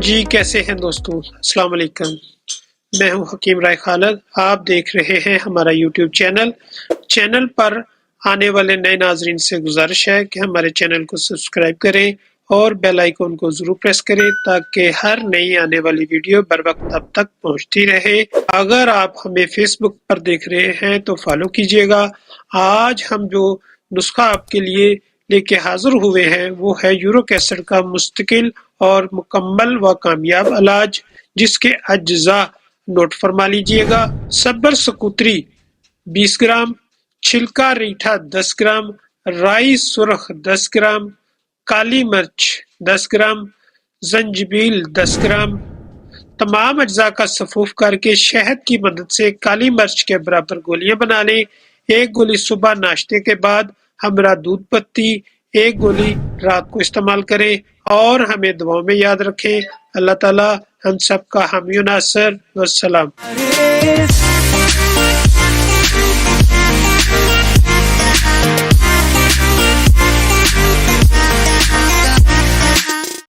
جی کیسے ہیں دوستوں، السلام علیکم۔ میں ہوں حکیم رائے خالد، آپ دیکھ رہے ہیں ہمارا یوٹیوب چینل پر آنے والے نئے ناظرین سے گزارش ہے کہ ہمارے چینل کو سبسکرائب کریں اور بیل آئیکن کو ضرور پریس کریں تاکہ ہر نئی آنے والی ویڈیو بر وقت آپ تک پہنچتی رہے۔ اگر آپ ہمیں فیس بک پر دیکھ رہے ہیں تو فالو کیجیے گا۔ آج ہم جو نسخہ آپ کے لیے لے کے حاضر ہوئے ہیں وہ ہے یورک ایسڈ کا مستقل اور مکمل و کامیاب علاج، جس کے اجزاء نوٹ فرما لیجیے گا۔ سبر سکوتری 20 گرام، چھلکا ریٹھا 10 گرام، رائی سرخ 10 گرام، کالی مرچ 10 گرام، زنجبیل 10 گرام۔ تمام اجزاء کا صفوف کر کے شہد کی مدد سے کالی مرچ کے برابر گولیاں بنا لیں۔ ایک گولی صبح ناشتے کے بعد ہمراہ دودھ پتی، ایک گولی رات کو استعمال کریں اور ہمیں دعاؤں میں یاد رکھیں۔ اللہ تعالی ہم سب کا حامی و ناصر۔ والسلام۔